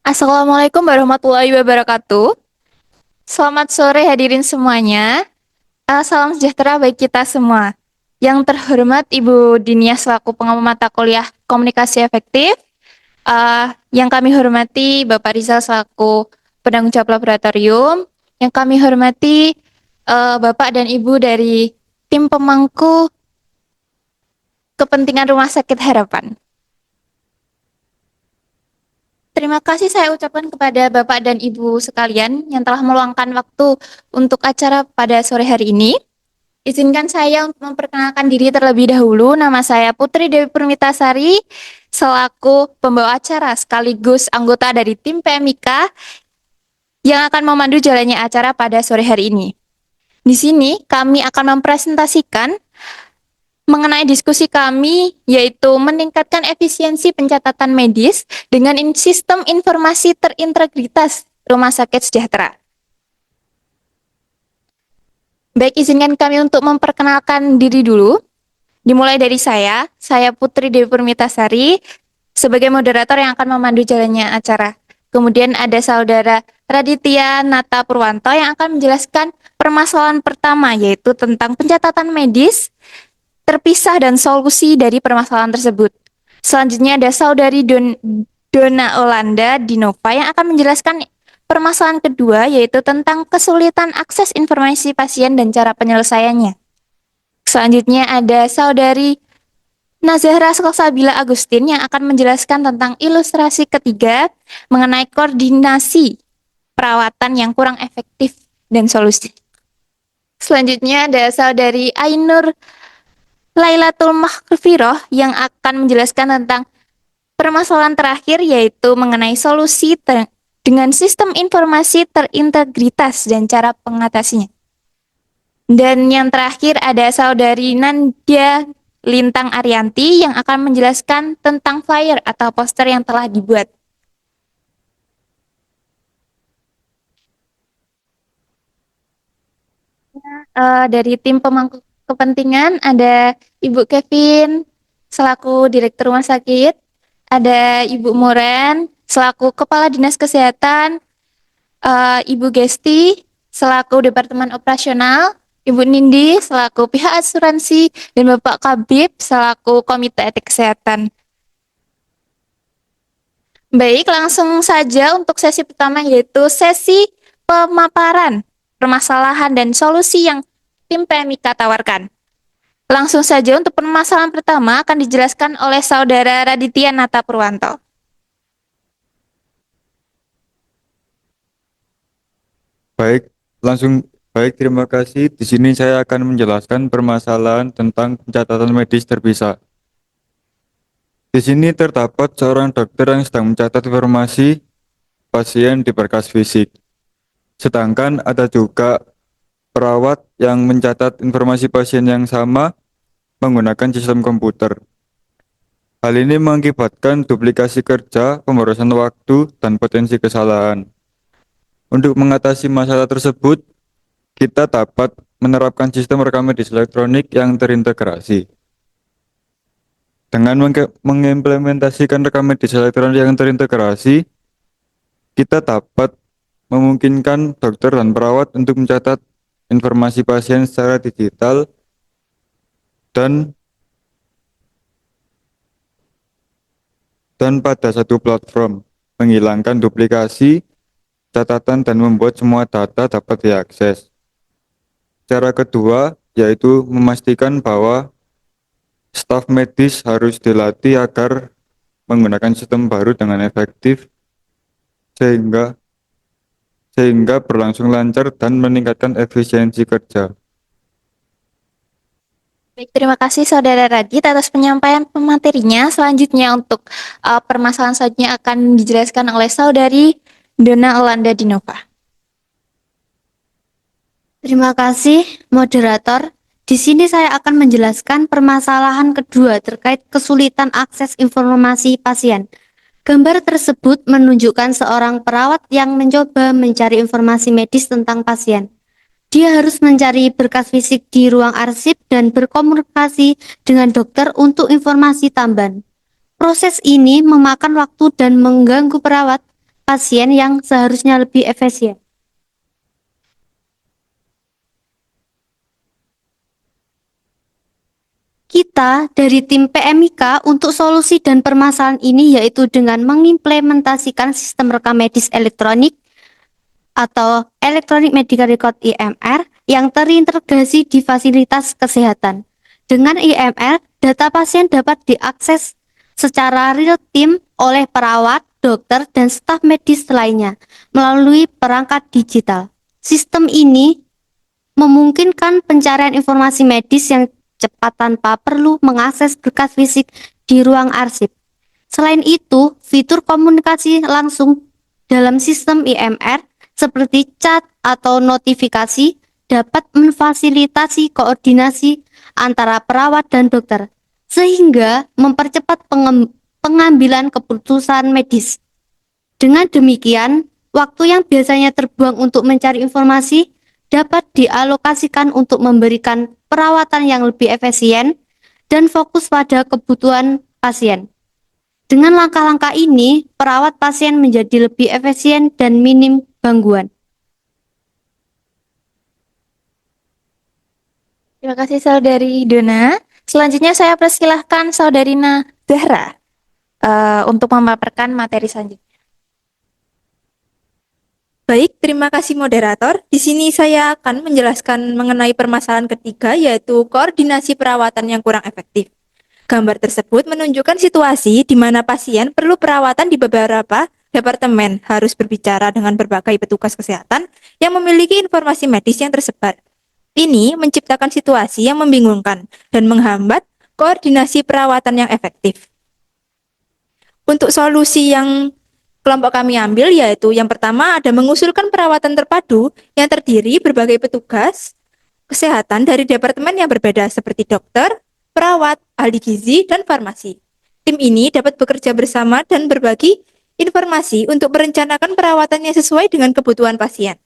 Assalamualaikum warahmatullahi wabarakatuh. Selamat sore hadirin semuanya. Salam sejahtera bagi kita semua. Yang terhormat Ibu Dinia selaku pengamat mata kuliah Komunikasi Efektif. Yang kami hormati Bapak Rizal selaku penanggung jawab laboratorium. Yang kami hormati Bapak dan Ibu dari tim pemangku kepentingan Rumah Sakit Harapan. Terima kasih saya ucapkan kepada Bapak dan Ibu sekalian yang telah meluangkan waktu untuk acara pada sore hari ini. Izinkan saya untuk memperkenalkan diri terlebih dahulu. Nama saya Putri Dewi Permitasari, selaku pembawa acara sekaligus anggota dari tim PMIK yang akan memandu jalannya acara pada sore hari ini. Di sini kami akan mempresentasikan mengenai diskusi kami, yaitu meningkatkan efisiensi pencatatan medis dengan sistem informasi terintegritas Rumah Sakit Sejahtera. Baik, izinkan kami untuk memperkenalkan diri dulu. Dimulai dari saya Putri Dewi Permitasari, sebagai moderator yang akan memandu jalannya acara. Kemudian ada saudara Raditya Nata Purwanto yang akan menjelaskan permasalahan pertama, yaitu tentang pencatatan medis terpisah dan solusi dari permasalahan tersebut. Selanjutnya ada saudari Dona Olanda Dinova yang akan menjelaskan permasalahan kedua, yaitu tentang kesulitan akses informasi pasien dan cara penyelesaiannya. Selanjutnya ada saudari Nazahra Salsabila Agustin yang akan menjelaskan tentang ilustrasi ketiga mengenai koordinasi perawatan yang kurang efektif dan solusi. Selanjutnya ada saudari Ainur Lailatul Mahfiroh yang akan menjelaskan tentang permasalahan terakhir, yaitu mengenai solusi dengan sistem informasi terintegritas dan cara pengatasinya. Dan yang terakhir ada saudari Nandia Lintang Arianti yang akan menjelaskan tentang flyer atau poster yang telah dibuat. Dari tim pemangku kepentingan ada Ibu Kevin selaku Direktur Rumah Sakit, ada Ibu Moren selaku Kepala Dinas Kesehatan, Ibu Gesti selaku Departemen Operasional, Ibu Nindi selaku pihak asuransi, dan Bapak Kabib selaku Komite Etik Kesehatan. Baik, langsung saja untuk sesi pertama, yaitu sesi pemaparan permasalahan dan solusi yang tim PMIK tawarkan. Langsung saja untuk permasalahan pertama akan dijelaskan oleh Saudara Raditya Nata Purwanto. Baik, terima kasih. Di sini saya akan menjelaskan permasalahan tentang pencatatan medis terpisah. Di sini terdapat seorang dokter yang sedang mencatat informasi pasien di berkas fisik. Sedangkan ada juga perawat yang mencatat informasi pasien yang sama menggunakan sistem komputer. Hal ini mengakibatkan duplikasi kerja, pemborosan waktu, dan potensi kesalahan. Untuk mengatasi masalah tersebut, kita dapat menerapkan sistem rekam medis elektronik yang terintegrasi. Dengan mengimplementasikan rekam medis elektronik yang terintegrasi, kita dapat memungkinkan dokter dan perawat untuk mencatat informasi pasien secara digital dan pada satu platform, menghilangkan duplikasi catatan dan membuat semua data dapat diakses. Cara kedua yaitu memastikan bahwa staf medis harus dilatih agar menggunakan sistem baru dengan efektif sehingga berlangsung lancar dan meningkatkan efisiensi kerja. Baik, terima kasih Saudara Radit atas penyampaian pematerinya. Selanjutnya untuk permasalahan selanjutnya akan dijelaskan oleh Saudari Dona Olanda Dinova. Terima kasih, moderator. Di sini saya akan menjelaskan permasalahan kedua terkait kesulitan akses informasi pasien. Gambar tersebut menunjukkan seorang perawat yang mencoba mencari informasi medis tentang pasien. Dia harus mencari berkas fisik di ruang arsip dan berkomunikasi dengan dokter untuk informasi tambahan. Proses ini memakan waktu dan mengganggu perawat. pasien yang seharusnya lebih efisien. Kita dari tim PMIK untuk solusi dan permasalahan ini yaitu dengan mengimplementasikan sistem rekam medis elektronik atau Electronic Medical Record (EMR) yang terintegrasi di fasilitas kesehatan. Dengan EMR, data pasien dapat diakses secara real-time oleh perawat, dokter, dan staf medis lainnya melalui perangkat digital. Sistem ini memungkinkan pencarian informasi medis yang cepat tanpa perlu mengakses berkas fisik di ruang arsip. Selain itu, fitur komunikasi langsung dalam sistem EMR seperti chat atau notifikasi dapat memfasilitasi koordinasi antara perawat dan dokter, sehingga mempercepat pengambilan keputusan medis. Dengan demikian, waktu yang biasanya terbuang untuk mencari informasi dapat dialokasikan untuk memberikan perawatan yang lebih efisien dan fokus pada kebutuhan pasien. Dengan langkah-langkah ini, perawat pasien menjadi lebih efisien dan minim gangguan. Terima kasih Saudari Dona. Selanjutnya saya persilahkan Saudari Zahra untuk memaparkan materi selanjutnya. Baik, terima kasih moderator. Di sini saya akan menjelaskan mengenai permasalahan ketiga, yaitu koordinasi perawatan yang kurang efektif. Gambar tersebut menunjukkan situasi di mana pasien perlu perawatan di beberapa departemen, harus berbicara dengan berbagai petugas kesehatan yang memiliki informasi medis yang tersebar. Ini menciptakan situasi yang membingungkan dan menghambat koordinasi perawatan yang efektif. Untuk solusi yang kelompok kami ambil yaitu yang pertama ada mengusulkan perawatan terpadu yang terdiri berbagai petugas kesehatan dari departemen yang berbeda seperti dokter, perawat, ahli gizi, dan farmasi. Tim ini dapat bekerja bersama dan berbagi informasi untuk merencanakan perawatannya sesuai dengan kebutuhan pasien.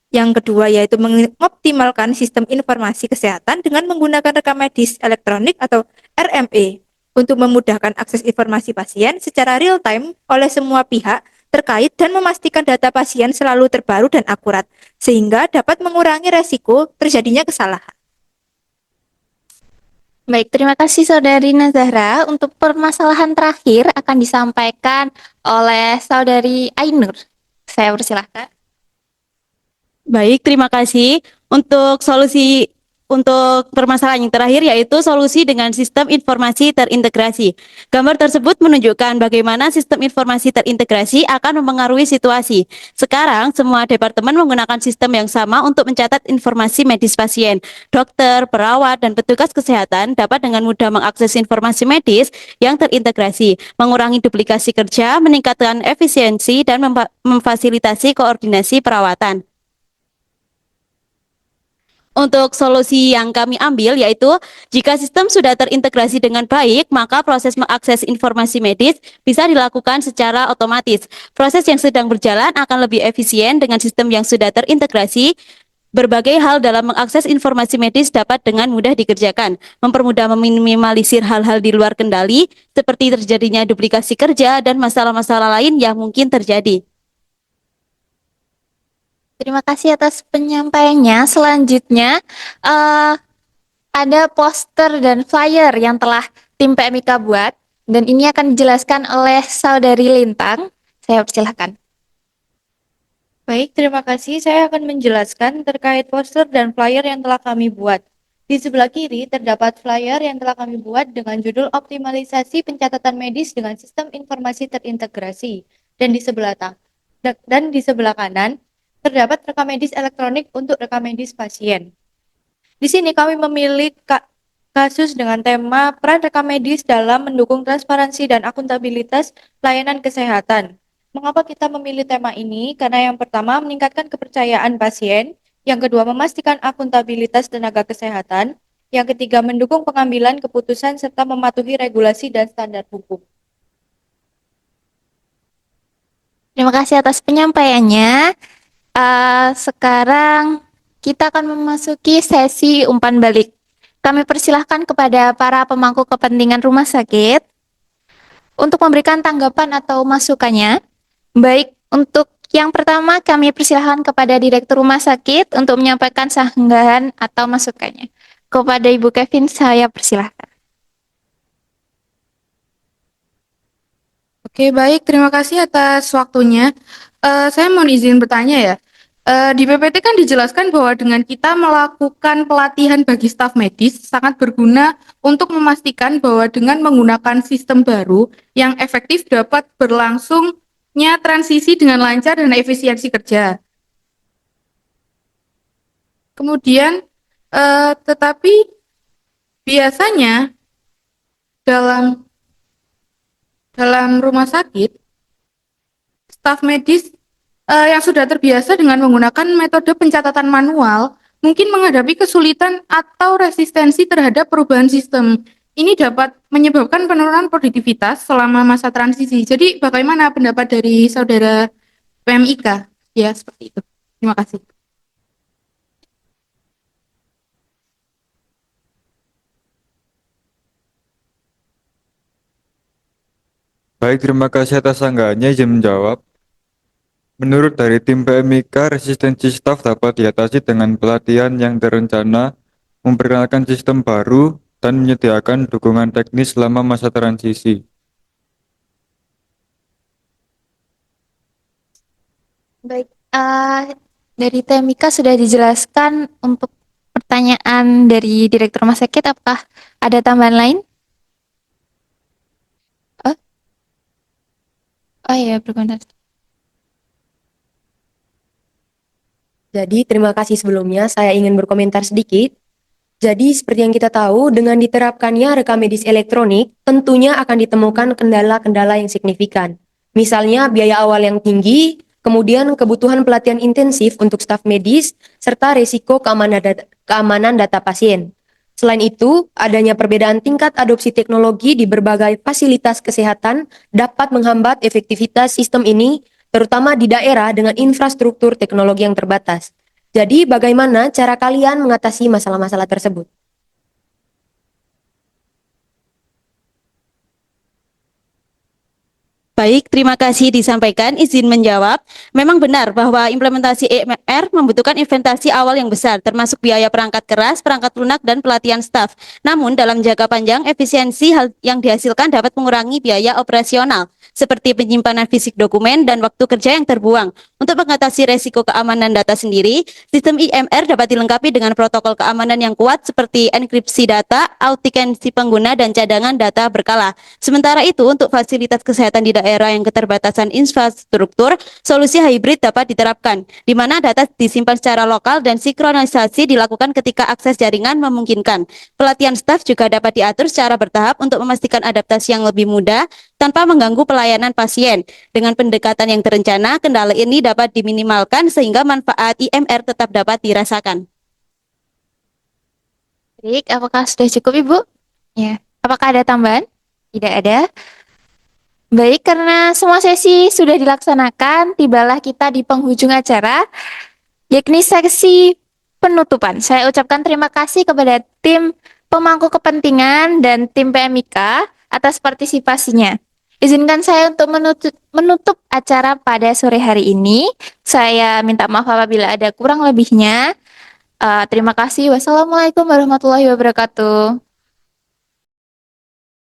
Yang kedua yaitu mengoptimalkan sistem informasi kesehatan dengan menggunakan rekam medis elektronik atau RME untuk memudahkan akses informasi pasien secara real-time oleh semua pihak terkait dan memastikan data pasien selalu terbaru dan akurat, sehingga dapat mengurangi resiko terjadinya kesalahan. Baik, terima kasih Saudari Zahra. Untuk permasalahan terakhir akan disampaikan oleh Saudari Ainur. Saya persilahkan. Baik, terima kasih. Untuk permasalahan yang terakhir yaitu solusi dengan sistem informasi terintegrasi. Gambar tersebut menunjukkan bagaimana sistem informasi terintegrasi akan mempengaruhi situasi. Sekarang, semua departemen menggunakan sistem yang sama untuk mencatat informasi medis pasien. Dokter, perawat, dan petugas kesehatan dapat dengan mudah mengakses informasi medis yang terintegrasi, mengurangi duplikasi kerja, meningkatkan efisiensi, dan memfasilitasi koordinasi perawatan. Untuk solusi yang kami ambil yaitu jika sistem sudah terintegrasi dengan baik, maka proses mengakses informasi medis bisa dilakukan secara otomatis. Proses yang sedang berjalan akan lebih efisien dengan sistem yang sudah terintegrasi. Berbagai hal dalam mengakses informasi medis dapat dengan mudah dikerjakan, mempermudah meminimalisir hal-hal di luar kendali seperti terjadinya duplikasi kerja dan masalah-masalah lain yang mungkin terjadi. Terima kasih atas penyampaiannya. Selanjutnya, ada poster dan flyer yang telah tim PMIK buat, dan ini akan dijelaskan oleh Saudari Lintang. Saya persilahkan. Baik, terima kasih. Saya akan menjelaskan terkait poster dan flyer yang telah kami buat. Di sebelah kiri terdapat flyer yang telah kami buat dengan judul optimalisasi pencatatan medis dengan sistem informasi terintegrasi. Dan di sebelah kanan terdapat rekam medis elektronik untuk rekam medis pasien. Di sini kami memilih kasus dengan tema peran rekam medis dalam mendukung transparansi dan akuntabilitas pelayanan kesehatan. Mengapa kita memilih tema ini? Karena yang pertama meningkatkan kepercayaan pasien, yang kedua memastikan akuntabilitas tenaga kesehatan, yang ketiga mendukung pengambilan keputusan serta mematuhi regulasi dan standar hukum. Terima kasih atas penyampaiannya. Sekarang kita akan memasuki sesi umpan balik. Kami persilahkan kepada para pemangku kepentingan rumah sakit untuk memberikan tanggapan atau masukannya, baik Untuk yang pertama, kami persilahkan kepada Direktur Rumah Sakit untuk menyampaikan sanggahan atau masukannya. Kepada Ibu Kevin, saya persilahkan. Oke, baik. Terima kasih atas waktunya. Saya mau izin bertanya ya. Di PPT kan dijelaskan bahwa dengan kita melakukan pelatihan bagi staf medis sangat berguna untuk memastikan bahwa dengan menggunakan sistem baru yang efektif dapat berlangsungnya transisi dengan lancar dan efisiensi kerja. Kemudian, tetapi biasanya dalam rumah sakit, staf medis yang sudah terbiasa dengan menggunakan metode pencatatan manual mungkin menghadapi kesulitan atau resistensi terhadap perubahan sistem. Ini dapat menyebabkan penurunan produktivitas selama masa transisi. Jadi, bagaimana pendapat dari saudara PMIK? Ya, seperti itu. Terima kasih. Baik, terima kasih atas sanggahannya. Izin menjawab. Menurut dari tim PMIK, resistensi staf dapat diatasi dengan pelatihan yang terencana, memperkenalkan sistem baru, dan menyediakan dukungan teknis selama masa transisi. Baik, dari Temika sudah dijelaskan untuk pertanyaan dari Direktur Rumah Sakit. Apakah ada tambahan lain? Oh iya, berkomentar. Jadi, terima kasih sebelumnya. Saya ingin berkomentar sedikit. Jadi, seperti yang kita tahu, dengan diterapkannya rekam medis elektronik, tentunya akan ditemukan kendala-kendala yang signifikan. Misalnya, biaya awal yang tinggi, kemudian kebutuhan pelatihan intensif untuk staf medis, serta risiko keamanan data pasien. Selain itu, adanya perbedaan tingkat adopsi teknologi di berbagai fasilitas kesehatan dapat menghambat efektivitas sistem ini, terutama di daerah dengan infrastruktur teknologi yang terbatas. Jadi, bagaimana cara kalian mengatasi masalah-masalah tersebut? Baik, terima kasih disampaikan. Izin menjawab. Memang benar bahwa implementasi EMR membutuhkan investasi awal yang besar, termasuk biaya perangkat keras, perangkat lunak, dan pelatihan staf. Namun, dalam jangka panjang, efisiensi hal yang dihasilkan dapat mengurangi biaya operasional, seperti penyimpanan fisik dokumen dan waktu kerja yang terbuang. Untuk mengatasi resiko keamanan data sendiri, sistem IMR dapat dilengkapi dengan protokol keamanan yang kuat seperti enkripsi data, autentifikasi pengguna, dan cadangan data berkala. Sementara itu, untuk fasilitas kesehatan di daerah yang keterbatasan infrastruktur, solusi hybrid dapat diterapkan, di mana data disimpan secara lokal dan sinkronisasi dilakukan ketika akses jaringan memungkinkan. Pelatihan staf juga dapat diatur secara bertahap untuk memastikan adaptasi yang lebih mudah tanpa mengganggu pelayanan pasien. Dengan pendekatan yang terencana, kendala ini dapat diminimalkan sehingga manfaat IMR tetap dapat dirasakan. Baik, apakah sudah cukup, Ibu? Ya. Apakah ada tambahan? Tidak ada. Baik, karena semua sesi sudah dilaksanakan, tibalah kita di penghujung acara, yakni sesi penutupan. Saya ucapkan terima kasih kepada tim pemangku kepentingan dan tim PMIK atas partisipasinya. Izinkan saya untuk menutup acara pada sore hari ini. Saya minta maaf apabila ada kurang lebihnya. Terima kasih. Wassalamualaikum warahmatullahi wabarakatuh.